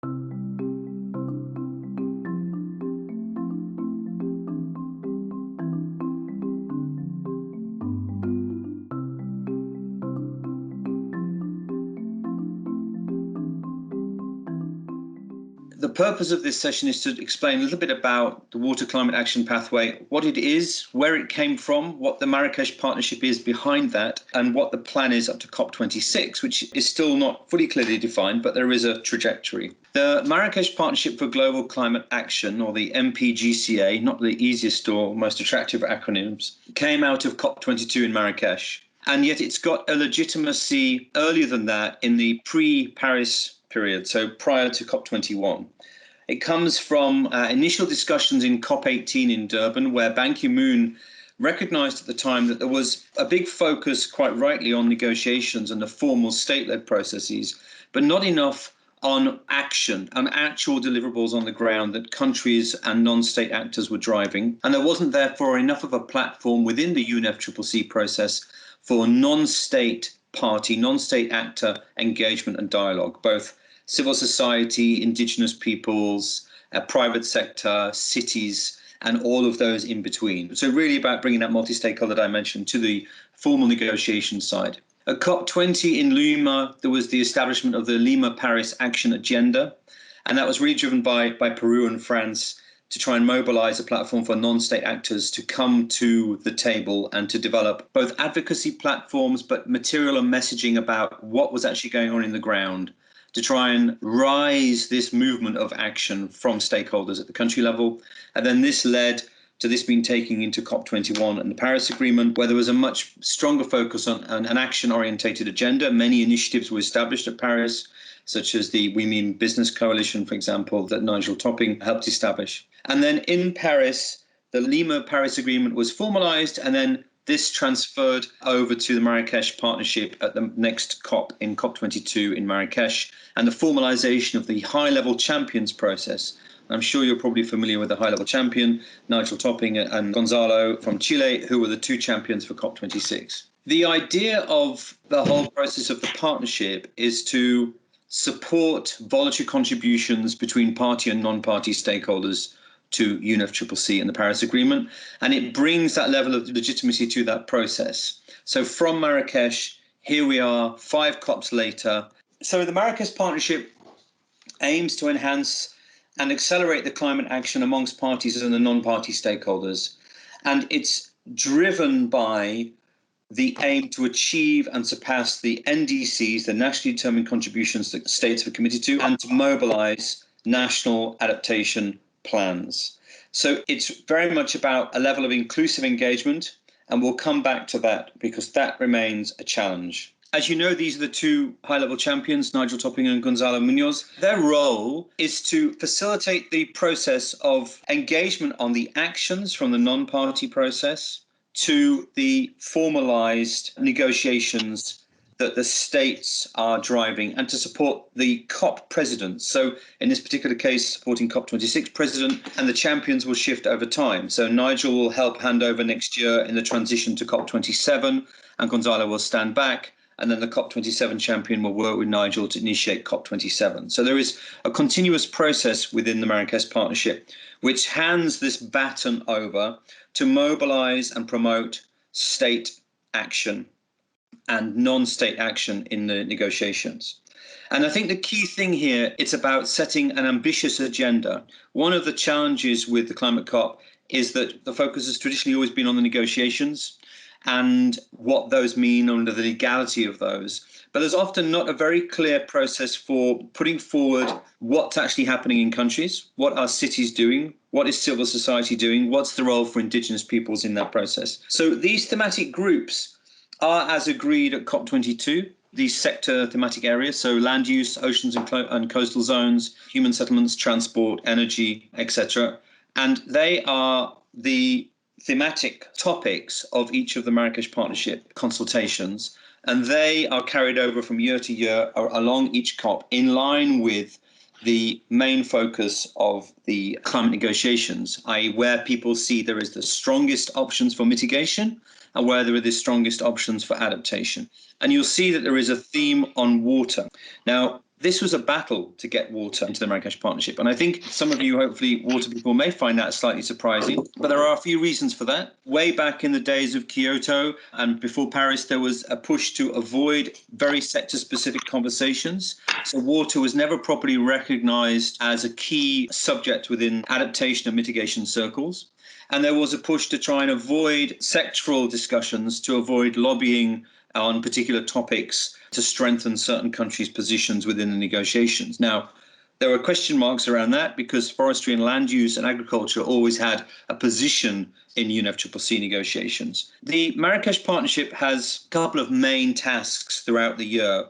The purpose of this session is to explain a little bit about the Water Climate Action Pathway, what it is, where it came from, what the Marrakech Partnership is behind that, and what the plan is up to COP26, which is still not fully clearly defined, but there is a trajectory. The Marrakech Partnership for Global Climate Action, or the MPGCA, not the easiest or most attractive acronyms, came out of COP22 in Marrakech. And yet it's got a legitimacy earlier than that in the pre-Paris period, so prior to COP21. It comes from initial discussions in COP18 in Durban, where Ban Ki-moon recognized at the time that there was a big focus, quite rightly, on negotiations and the formal state-led processes, but not enough on action, on actual deliverables on the ground that countries and non-state actors were driving. And there wasn't therefore enough of a platform within the UNFCCC process for non-state party, non-state actor engagement and dialogue, both civil society, indigenous peoples, private sector, cities, and all of those in between. So really about bringing that multi-stakeholder dimension to the formal negotiation side. At COP20 in Lima, there was the establishment of the Lima Paris Action Agenda, and that was really driven by Peru and France to try and mobilize a platform for non-state actors to come to the table and to develop both advocacy platforms, but material and messaging about what was actually going on in the ground, to try and rise this movement of action from stakeholders at the country level. And then this led to this being taken into COP21 and the Paris Agreement, where there was a much stronger focus on an action-orientated agenda. Many initiatives were established at Paris, such as the We Mean Business Coalition, for example, that Nigel Topping helped establish. And then in Paris, the Lima Paris Agreement was formalized, and then this transferred over to the Marrakech Partnership at the next COP in COP22 in Marrakech, and the formalization of the high-level champions process. I'm sure you're probably familiar with the high-level champion, Nigel Topping and Gonzalo from Chile, who were the two champions for COP26. The idea of the whole process of the partnership is to support voluntary contributions between party and non-party stakeholders to UNFCCC and the Paris Agreement, and it brings that level of legitimacy to that process. So from Marrakech, here we are 5 COPs later. So the Marrakech Partnership aims to enhance and accelerate the climate action amongst parties and the non-party stakeholders, and it's driven by the aim to achieve and surpass the NDCs, the nationally determined contributions that states have committed to, and to mobilize national adaptation plans. So it's very much about a level of inclusive engagement, and we'll come back to that because that remains a challenge. As you know, these are the two high-level champions, Nigel Topping and Gonzalo Munoz. Their role is to facilitate the process of engagement on the actions from the non-party process to the formalized negotiations that the states are driving, and to support the COP presidents. So in this particular case, supporting COP26 president, and the champions will shift over time. So Nigel will help hand over next year in the transition to COP27, and Gonzalo will stand back. And then the COP27 champion will work with Nigel to initiate COP27. So there is a continuous process within the Marrakech Partnership, which hands this baton over to mobilize and promote state action and non-state action in the negotiations. And I think the key thing here, it's about setting an ambitious agenda. One of the challenges with the Climate COP is that the focus has traditionally always been on the negotiations and what those mean under the legality of those. But there's often not a very clear process for putting forward what's actually happening in countries, what are cities doing, what is civil society doing, what's the role for indigenous peoples in that process. So these thematic groups are as agreed at COP22, these sector thematic areas, so land use, oceans and coastal zones, human settlements, transport, energy, etc. And they are the thematic topics of each of the Marrakech Partnership consultations, and they are carried over from year to year along each COP in line with the main focus of the climate negotiations, i.e. where people see there is the strongest options for mitigation and where there are the strongest options for adaptation. And you'll see that there is a theme on water. Now, this was a battle to get water into the Marrakech Partnership. And I think some of you, hopefully water people, may find that slightly surprising. But there are a few reasons for that. Way back in the days of Kyoto and before Paris, there was a push to avoid very sector-specific conversations. So water was never properly recognized as a key subject within adaptation and mitigation circles. And there was a push to try and avoid sectoral discussions, to avoid lobbying on particular topics to strengthen certain countries' positions within the negotiations. Now, there were question marks around that because forestry and land use and agriculture always had a position in UNFCCC negotiations. The Marrakech Partnership has a couple of main tasks throughout the year.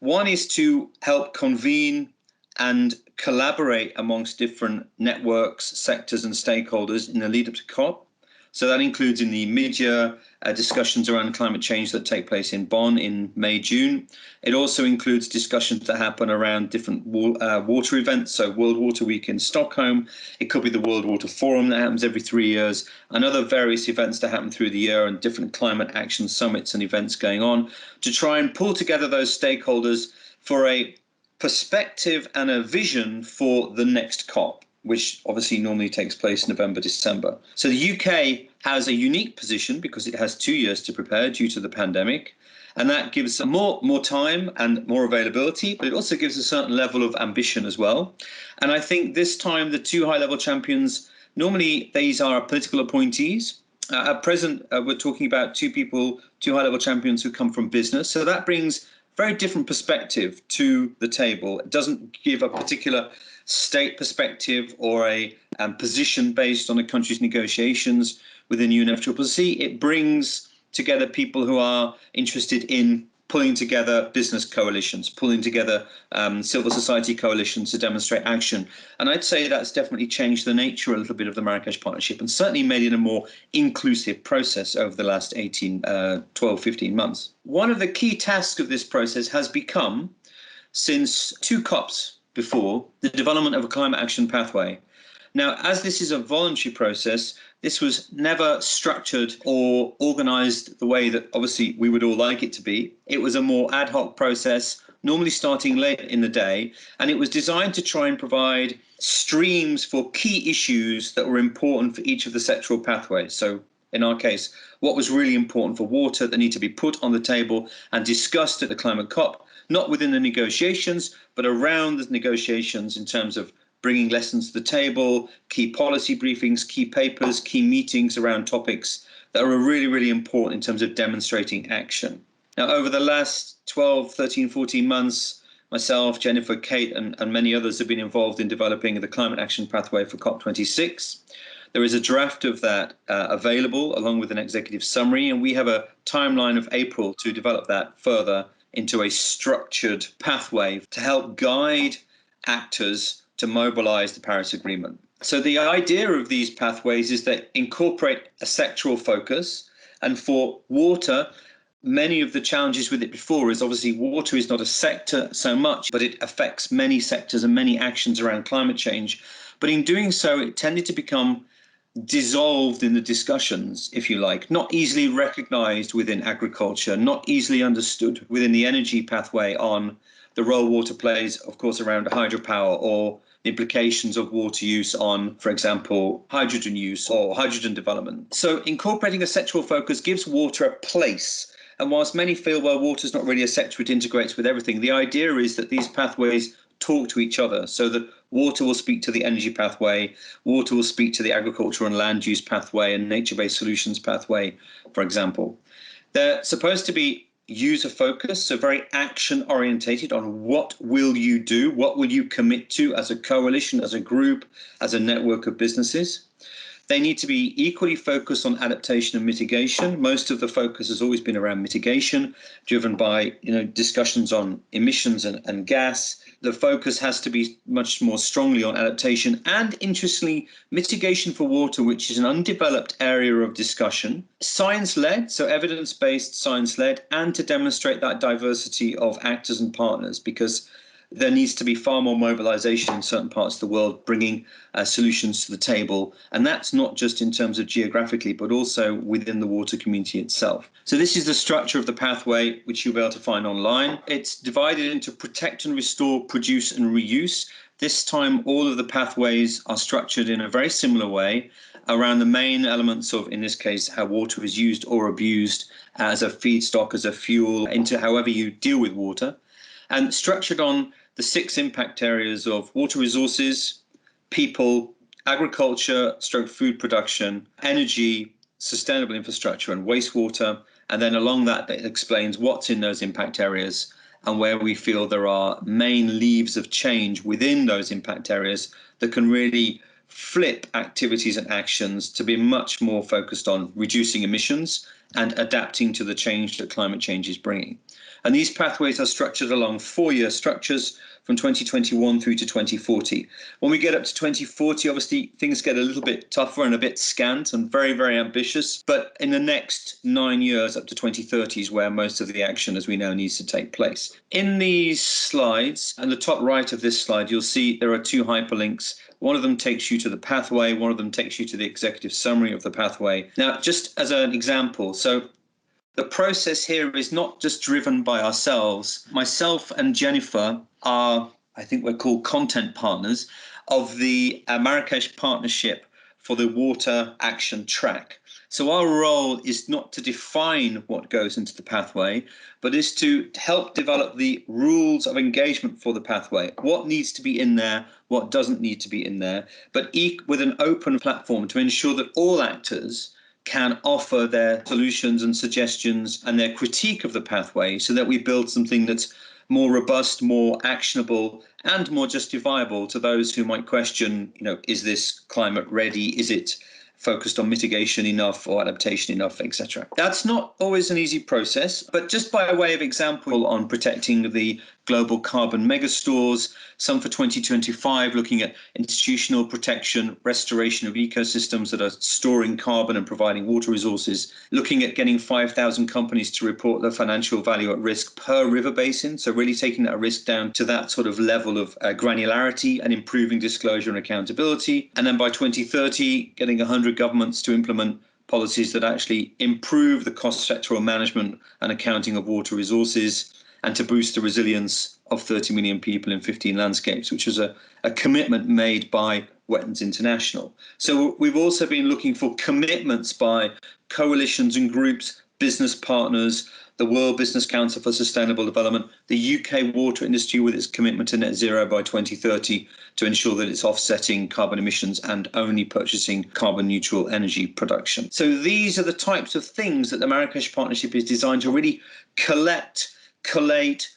One is to help convene and collaborate amongst different networks, sectors and stakeholders in the lead up to COP. So that includes in the mid-year discussions around climate change that take place in Bonn in May, June. It also includes discussions that happen around different water events, so World Water Week in Stockholm. It could be the World Water Forum that happens every 3 years, and other various events that happen through the year and different climate action summits and events going on to try and pull together those stakeholders for a perspective and a vision for the next COP, which obviously normally takes place November, December. So the UK has a unique position because it has 2 years to prepare due to the pandemic. And that gives more time and more availability, but it also gives a certain level of ambition as well. And I think this time the two high-level champions, normally these are political appointees. At present, we're talking about two high-level champions who come from business. So that brings very different perspective to the table. It doesn't give a particular state perspective or a position based on a country's negotiations within UNFCCC. It brings together people who are interested in pulling together business coalitions, pulling together civil society coalitions to demonstrate action. And I'd say that's definitely changed the nature a little bit of the Marrakech Partnership and certainly made it a more inclusive process over the last 12, 15 months. One of the key tasks of this process has become, since two COPs before, the development of a climate action pathway. Now, as this is a voluntary process, this was never structured or organized the way that obviously we would all like it to be. It was a more ad hoc process, normally starting late in the day, and it was designed to try and provide streams for key issues that were important for each of the sectoral pathways. So in our case, what was really important for water that need to be put on the table and discussed at the climate COP, not within the negotiations, but around the negotiations in terms of bringing lessons to the table, key policy briefings, key papers, key meetings around topics that are really, really important in terms of demonstrating action. Now, over the last 12, 13, 14 months, myself, Jennifer, Kate, and many others have been involved in developing the climate action pathway for COP26. There is a draft of that available along with an executive summary, and we have a timeline of April to develop that further into a structured pathway to help guide actors to mobilize the Paris Agreement. So the idea of these pathways is that incorporate a sectoral focus. And for water, many of the challenges with it before is obviously water is not a sector so much, but it affects many sectors and many actions around climate change. But in doing so, it tended to become dissolved in the discussions, if you like, not easily recognized within agriculture, not easily understood within the energy pathway on the role water plays, of course, around hydropower or the implications of water use on, for example, hydrogen use or hydrogen development. So incorporating a sectoral focus gives water a place. And whilst many feel, well, water is not really a sector, it integrates with everything, the idea is that these pathways talk to each other so that water will speak to the energy pathway, water will speak to the agriculture and land use pathway and nature-based solutions pathway, for example. They're supposed to be user focused, so very action orientated on what will you do, what will you commit to as a coalition, as a group, as a network of businesses. They need to be equally focused on adaptation and mitigation. Most of the focus has always been around mitigation, driven by discussions on emissions and gas. The focus has to be much more strongly on adaptation and, interestingly, mitigation for water, which is an undeveloped area of discussion. Science-led, so evidence-based science-led, and to demonstrate that diversity of actors and partners, because there needs to be far more mobilization in certain parts of the world, bringing solutions to the table. And that's not just in terms of geographically, but also within the water community itself. So this is the structure of the pathway, which you'll be able to find online. It's divided into protect and restore, produce and reuse. This time, all of the pathways are structured in a very similar way around the main elements of, in this case, how water is used or abused as a feedstock, as a fuel, into however you deal with water, and structured on the 6 impact areas of water resources, people, agriculture, stroke food production, energy, sustainable infrastructure and wastewater. And then along that, it explains what's in those impact areas and where we feel there are main levers of change within those impact areas that can really flip activities and actions to be much more focused on reducing emissions and adapting to the change that climate change is bringing. And these pathways are structured along 4-year structures from 2021 through to 2040. When we get up to 2040, obviously things get a little bit tougher and a bit scant and very, very ambitious. But in the next 9 years up to 2030 is where most of the action, as we know, needs to take place. In these slides, and the top right of this slide, you'll see there are 2 hyperlinks. One of them takes you to the pathway, one of them takes you to the executive summary of the pathway. Now, just as an example, so the process here is not just driven by ourselves. Myself and Jennifer are, I think we're called content partners of the Marrakech Partnership for the Water Action Track. So our role is not to define what goes into the pathway, but is to help develop the rules of engagement for the pathway. What needs to be in there, what doesn't need to be in there, but with an open platform to ensure that all actors can offer their solutions and suggestions and their critique of the pathway so that we build something that's more robust, more actionable, and more justifiable to those who might question, is this climate ready? Is it focused on mitigation enough or adaptation enough, etc. That's not always an easy process, but just by way of example on protecting the global carbon megastores, some for 2025 looking at institutional protection, restoration of ecosystems that are storing carbon and providing water resources, looking at getting 5,000 companies to report their financial value at risk per river basin, so really taking that risk down to that sort of level of granularity and improving disclosure and accountability. And then by 2030, getting 100 governments to implement policies that actually improve the cost sectoral management and accounting of water resources, and to boost the resilience of 30 million people in 15 landscapes, which was a commitment made by Wetlands International. So we've also been looking for commitments by coalitions and groups, business partners, the World Business Council for Sustainable Development, the UK water industry with its commitment to net zero by 2030 to ensure that it's offsetting carbon emissions and only purchasing carbon neutral energy production. So these are the types of things that the Marrakech Partnership is designed to really collate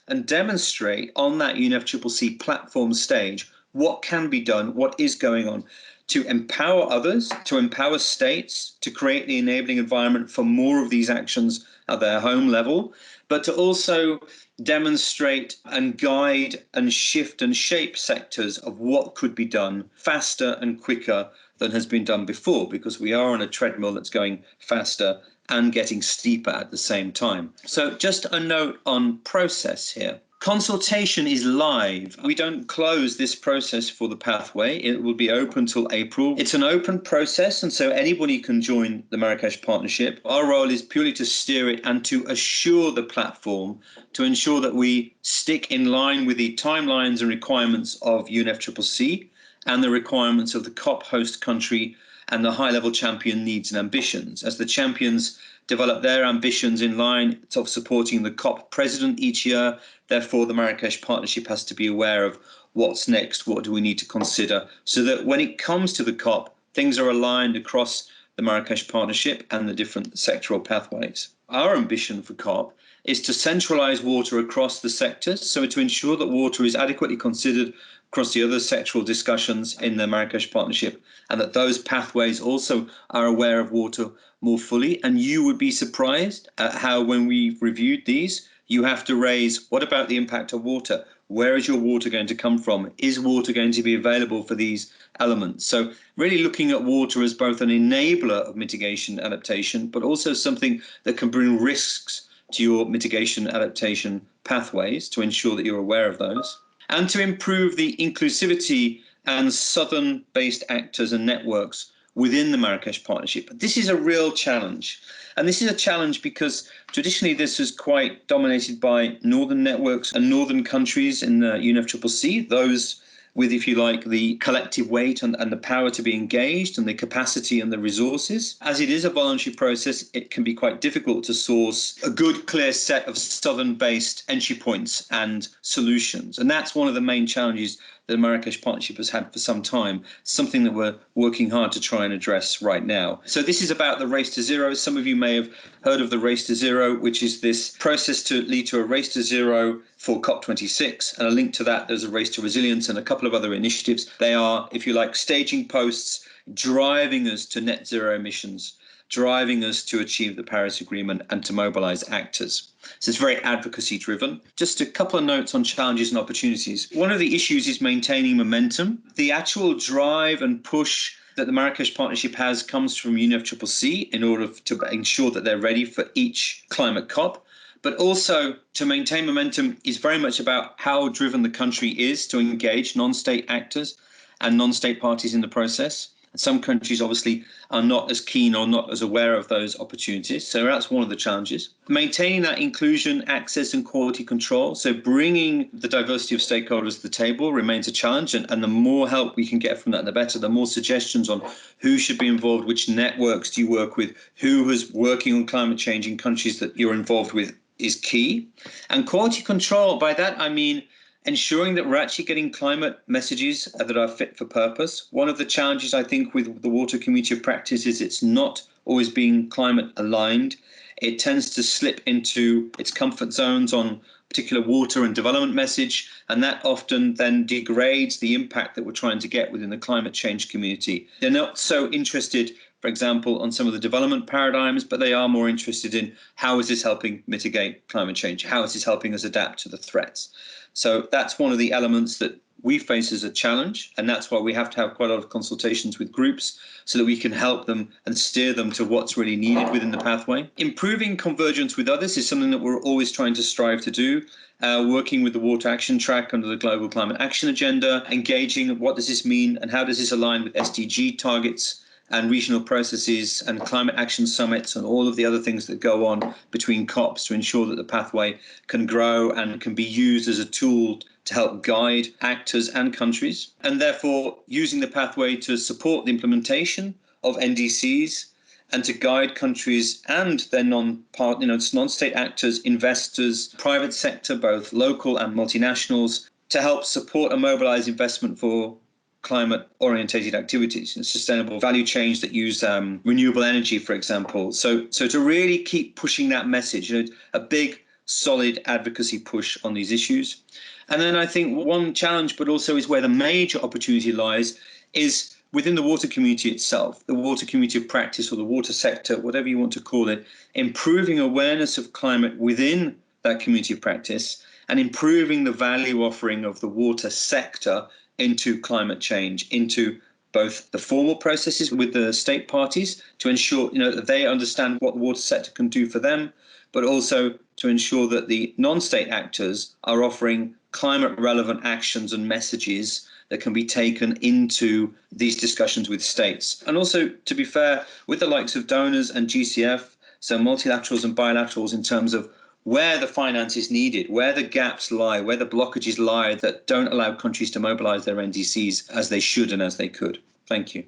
and demonstrate on that UNFCCC platform stage what can be done, what is going on, to empower others, to empower states, to create the enabling environment for more of these actions at their home level, but to also demonstrate and guide and shift and shape sectors of what could be done faster and quicker than has been done before, because we are on a treadmill that's going faster and getting steeper at the same time. So just a note on process here. Consultation is live. We don't close this process for the pathway. It will be open till April. It's an open process, and so anybody can join the Marrakech Partnership. Our role is purely to steer it and to assure the platform, to ensure that we stick in line with the timelines and requirements of UNFCCC and the requirements of the COP host country and the high-level champion needs and ambitions. As the champions develop their ambitions in line of supporting the COP president each year, therefore the Marrakech Partnership has to be aware of what's next, what do we need to consider, so that when it comes to the COP, things are aligned across the Marrakech Partnership and the different sectoral pathways. Our ambition for COP is to centralise water across the sectors, so to ensure that water is adequately considered across the other sectoral discussions in the Marrakech Partnership, and that those pathways also are aware of water more fully. And you would be surprised at how, when we've reviewed these, you have to raise, what about the impact of water? Where is your water going to come from? Is water going to be available for these elements? So really looking at water as both an enabler of mitigation adaptation, but also something that can bring risks to your mitigation adaptation pathways, to ensure that you're aware of those. and to improve the inclusivity and southern-based actors and networks within the Marrakech Partnership. This is a real challenge. And this is a challenge because traditionally this is quite dominated by northern networks and northern countries in the UNFCCC, those with, if you like, the collective weight and the power to be engaged and the capacity and the resources. As it is a voluntary process, it can be quite difficult to source a good, clear set of southern-based entry points and solutions. And that's one of the main challenges that the Marrakech Partnership has had for some time, something that we're working hard to try and address right now. So this is about the Race to Zero. Some of you may have heard of the Race to Zero, which is this process to lead to a Race to Zero for COP26. And a link to that, there's a Race to Resilience and a couple of other initiatives. They are, if you like, staging posts driving us to net zero emissions, driving us to achieve the Paris Agreement and to mobilize actors. So it's very advocacy driven. Just a couple of notes on challenges and opportunities. One of the issues is maintaining momentum. The actual drive and push that the Marrakech Partnership has comes from UNFCCC in order to ensure that they're ready for each climate COP. But also to maintain momentum is very much about how driven the country is to engage non-state actors and non-state parties in the process. Some countries obviously are not as keen or not as aware of those opportunities. So that's one of the challenges. Maintaining that inclusion, access and quality control. So bringing the diversity of stakeholders to the table remains a challenge. And the more help we can get from that, the better. The more suggestions on who should be involved, which networks do you work with, who is working on climate change in countries that you're involved with is key. And quality control, by that I mean ensuring that we're actually getting climate messages that are fit for purpose. One of the challenges, I think, with the water community of practice is it's not always being climate aligned. It tends to slip into its comfort zones on particular water and development message, and that often then degrades the impact that we're trying to get within the climate change community. They're not so interested, for example, on some of the development paradigms, but they are more interested in how is this helping mitigate climate change? How is this helping us adapt to the threats? So that's one of the elements that we face as a challenge, and that's why we have to have quite a lot of consultations with groups so that we can help them and steer them to what's really needed within the pathway. Improving convergence with others is something that we're always trying to strive to do. Working with the Water Action Track under the Global Climate Action Agenda, engaging what does this mean and how does this align with SDG targets and regional processes and climate action summits and all of the other things that go on between COPs to ensure that the pathway can grow and can be used as a tool to help guide actors and countries, and therefore using the pathway to support the implementation of NDCs and to guide countries and their non-state actors, investors, private sector, both local and multinationals, to help support and mobilize investment for climate-orientated activities and sustainable value chains that use renewable energy, for example. So to really keep pushing that message, a big, solid advocacy push on these issues. And then I think one challenge, but also is where the major opportunity lies, is within the water community itself, the water community of practice or the water sector, whatever you want to call it, improving awareness of climate within that community of practice and improving the value offering of the water sector into climate change, into both the formal processes with the state parties to ensure that they understand what the water sector can do for them, but also to ensure that the non-state actors are offering climate relevant actions and messages that can be taken into these discussions with states. And also, to be fair, with the likes of donors and GCF, so multilaterals and bilaterals, in terms of where the finance is needed, where the gaps lie, where the blockages lie that don't allow countries to mobilize their NDCs as they should and as they could. Thank you.